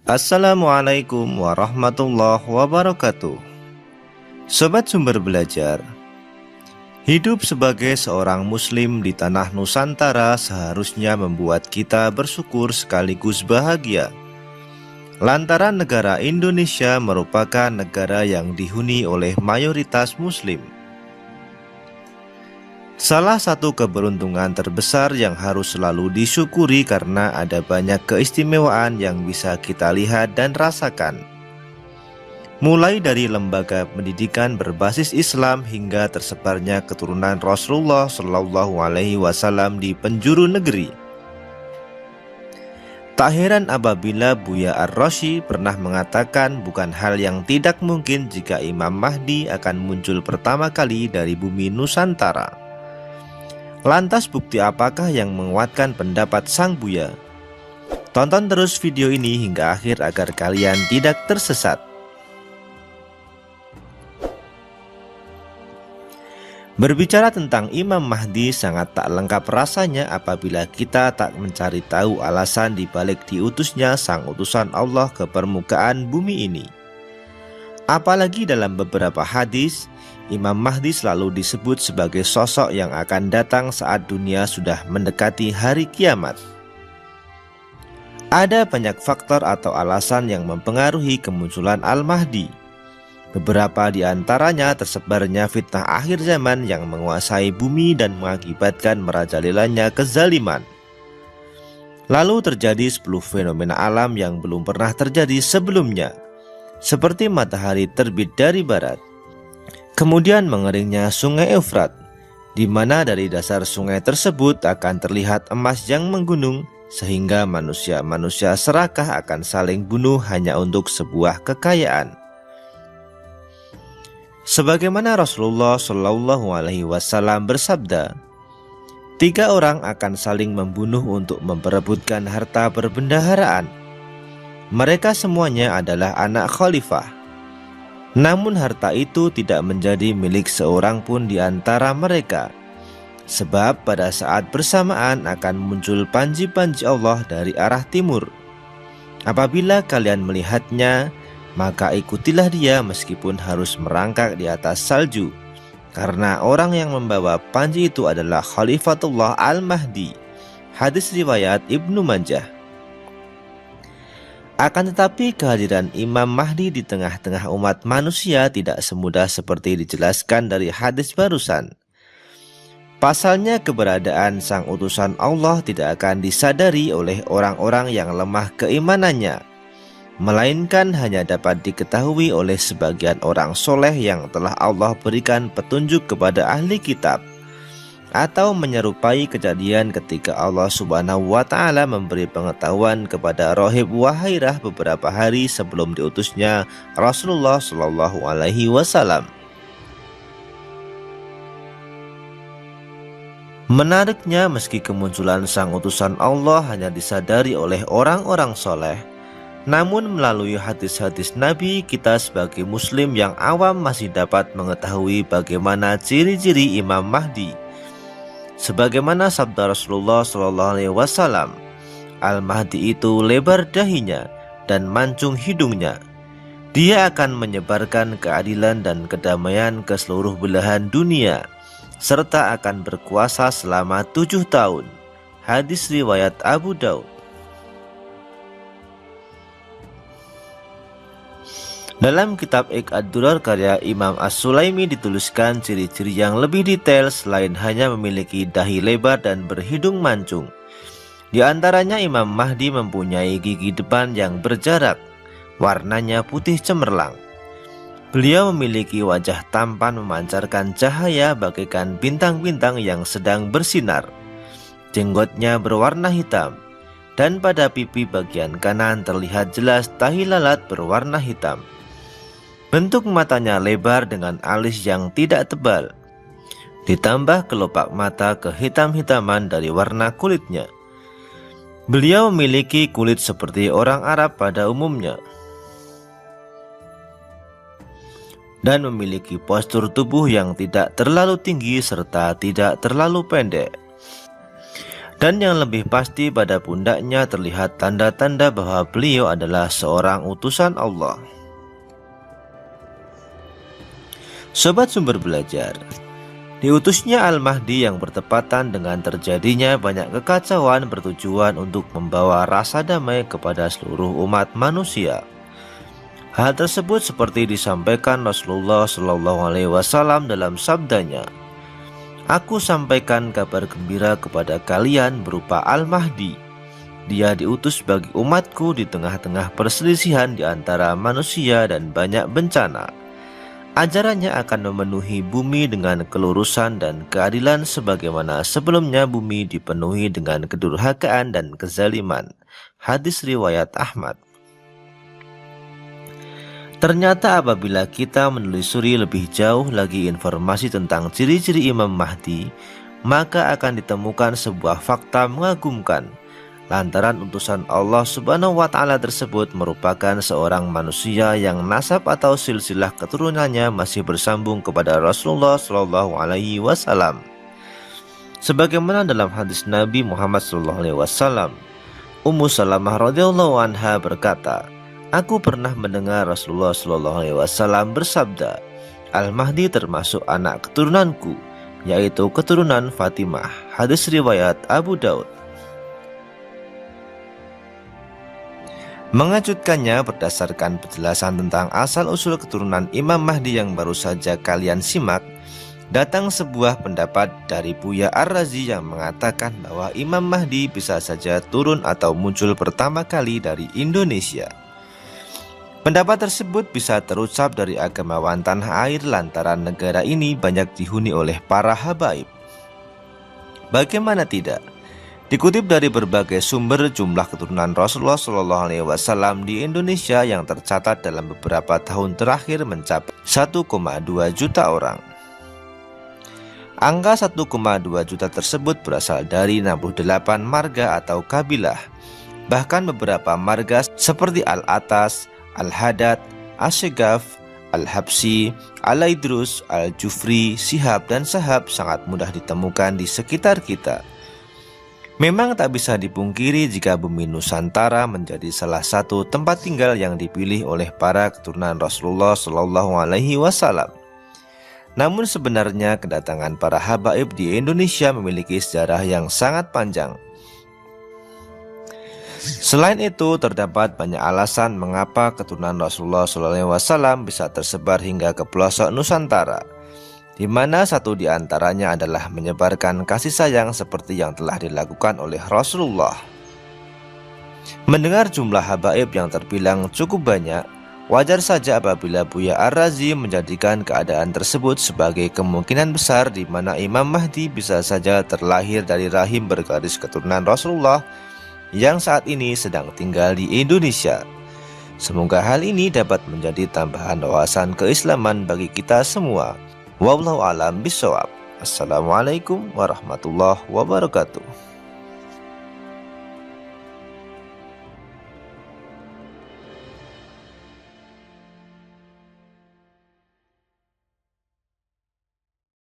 Assalamualaikum warahmatullahi wabarakatuh. Sobat Sumber Belajar, hidup sebagai seorang muslim di tanah Nusantara seharusnya membuat kita bersyukur sekaligus bahagia. Lantaran negara Indonesia merupakan negara yang dihuni oleh mayoritas muslim. Salah satu keberuntungan terbesar yang harus selalu disyukuri karena ada banyak keistimewaan yang bisa kita lihat dan rasakan. Mulai dari lembaga pendidikan berbasis Islam hingga tersebarnya keturunan Rasulullah Shallallahu Alaihi Wasallam di penjuru negeri. Tak heran apabila Buya Ar-Rasyid pernah mengatakan bukan hal yang tidak mungkin jika Imam Mahdi akan muncul pertama kali dari bumi Nusantara. Lantas bukti apakah yang menguatkan pendapat Sang Buya? Tonton terus video ini hingga akhir agar kalian tidak tersesat. Berbicara tentang Imam Mahdi sangat tak lengkap rasanya apabila kita tak mencari tahu alasan dibalik diutusnya sang utusan Allah ke permukaan bumi ini. Apalagi dalam beberapa hadis, Imam Mahdi selalu disebut sebagai sosok yang akan datang saat dunia sudah mendekati hari kiamat. Ada banyak faktor atau alasan yang mempengaruhi kemunculan Al-Mahdi. Beberapa di antaranya tersebarnya fitnah akhir zaman yang menguasai bumi dan mengakibatkan merajalelanya kezaliman. Lalu terjadi 10 fenomena alam yang belum pernah terjadi sebelumnya, seperti matahari terbit dari barat. Kemudian mengeringnya sungai Efrat, di mana dari dasar sungai tersebut akan terlihat emas yang menggunung, sehingga manusia-manusia serakah akan saling bunuh hanya untuk sebuah kekayaan. Sebagaimana Rasulullah Shallallahu Alaihi Wasallam bersabda, 3 orang akan saling membunuh untuk memperebutkan harta perbendaharaan. Mereka semuanya adalah anak khalifah. Namun harta itu tidak menjadi milik seorang pun di antara mereka, sebab pada saat bersamaan akan muncul panji-panji Allah dari arah timur. Apabila kalian melihatnya, maka ikutilah dia meskipun harus merangkak di atas salju, karena orang yang membawa panji itu adalah Khalifatullah Al-Mahdi. Hadis riwayat Ibnu Majah. Akan tetapi kehadiran Imam Mahdi di tengah-tengah umat manusia tidak semudah seperti dijelaskan dari hadis barusan. Pasalnya keberadaan sang utusan Allah tidak akan disadari oleh orang-orang yang lemah keimanannya, melainkan hanya dapat diketahui oleh sebagian orang soleh yang telah Allah berikan petunjuk kepada ahli kitab, atau menyerupai kejadian ketika Allah Subhanahu wa Ta'ala memberi pengetahuan kepada Rohib Wahairah beberapa hari sebelum diutusnya Rasulullah Shallallahu Alaihi Wasallam. Menariknya, meski kemunculan sang utusan Allah hanya disadari oleh orang-orang soleh, namun melalui hadis-hadis Nabi, kita sebagai muslim yang awam masih dapat mengetahui bagaimana ciri-ciri Imam Mahdi. Sebagaimana sabda Rasulullah SAW, Al-Mahdi itu lebar dahinya dan mancung hidungnya. Dia akan menyebarkan keadilan dan kedamaian ke seluruh belahan dunia, serta akan berkuasa selama 7 tahun. Hadis riwayat Abu Daud. Dalam kitab Ad-Durar karya Imam As-Sulaimi dituliskan ciri-ciri yang lebih detail selain hanya memiliki dahi lebar dan berhidung mancung. Di antaranya Imam Mahdi mempunyai gigi depan yang berjarak, warnanya putih cemerlang. Beliau memiliki wajah tampan memancarkan cahaya bagaikan bintang-bintang yang sedang bersinar. Jenggotnya berwarna hitam, dan pada pipi bagian kanan terlihat jelas tahi lalat berwarna hitam. Bentuk matanya lebar dengan alis yang tidak tebal, ditambah kelopak mata kehitam-hitaman dari warna kulitnya. Beliau memiliki kulit seperti orang Arab pada umumnya, dan memiliki postur tubuh yang tidak terlalu tinggi serta tidak terlalu pendek. Dan yang lebih pasti pada pundaknya terlihat tanda-tanda bahwa beliau adalah seorang utusan Allah. Sobat Sumber Belajar, diutusnya Al-Mahdi yang bertepatan dengan terjadinya banyak kekacauan bertujuan untuk membawa rasa damai kepada seluruh umat manusia. Hal tersebut seperti disampaikan Rasulullah SAW dalam sabdanya, "Aku sampaikan kabar gembira kepada kalian berupa Al-Mahdi. Dia diutus bagi umatku di tengah-tengah perselisihan di antara manusia dan banyak bencana. Ajarannya akan memenuhi bumi dengan kelurusan dan keadilan sebagaimana sebelumnya bumi dipenuhi dengan kedurhakaan dan kezaliman." Hadis riwayat Ahmad. Ternyata apabila kita menelusuri lebih jauh lagi informasi tentang ciri-ciri Imam Mahdi, maka akan ditemukan sebuah fakta mengagumkan. Lantaran utusan Allah Subhanahu wa Ta'ala tersebut merupakan seorang manusia yang nasab atau silsilah keturunannya masih bersambung kepada Rasulullah SAW. Sebagaimana dalam hadis Nabi Muhammad SAW, Ummu Salamah radhiyallahu anha berkata, "Aku pernah mendengar Rasulullah SAW bersabda, Al-Mahdi termasuk anak keturunanku, yaitu keturunan Fatimah." Hadis riwayat Abu Daud. Mengejutkannya, berdasarkan penjelasan tentang asal-usul keturunan Imam Mahdi yang baru saja kalian simak, datang sebuah pendapat dari Buya Ar-Razi yang mengatakan bahwa Imam Mahdi bisa saja turun atau muncul pertama kali dari Indonesia. Pendapat tersebut bisa terucap dari agamawan tanah air lantaran negara ini banyak dihuni oleh para habaib. Bagaimana tidak? Dikutip dari berbagai sumber, jumlah keturunan Rasulullah SAW di Indonesia yang tercatat dalam beberapa tahun terakhir mencapai 1,2 juta orang. Angka 1,2 juta tersebut berasal dari 68 marga atau kabilah. Bahkan beberapa marga seperti Al-Atas, Al-Hadad, Asyegaf, Al-Habsi, Al-Aidrus, Al-Jufri, Sihab, dan Sahab sangat mudah ditemukan di sekitar kita. Memang tak bisa dipungkiri jika bumi Nusantara menjadi salah satu tempat tinggal yang dipilih oleh para keturunan Rasulullah SAW. Namun sebenarnya kedatangan para habaib di Indonesia memiliki sejarah yang sangat panjang. Selain itu, terdapat banyak alasan mengapa keturunan Rasulullah SAW bisa tersebar hingga ke pelosok Nusantara, di mana satu di antaranya adalah menyebarkan kasih sayang seperti yang telah dilakukan oleh Rasulullah. Mendengar jumlah habaib yang terbilang cukup banyak, wajar saja apabila Buya Ar-Razi menjadikan keadaan tersebut sebagai kemungkinan besar di mana Imam Mahdi bisa saja terlahir dari rahim bergaris keturunan Rasulullah yang saat ini sedang tinggal di Indonesia. Semoga hal ini dapat menjadi tambahan wawasan keislaman bagi kita semua. Wallahu a'lam bishawab. Assalamualaikum warahmatullahi wabarakatuh.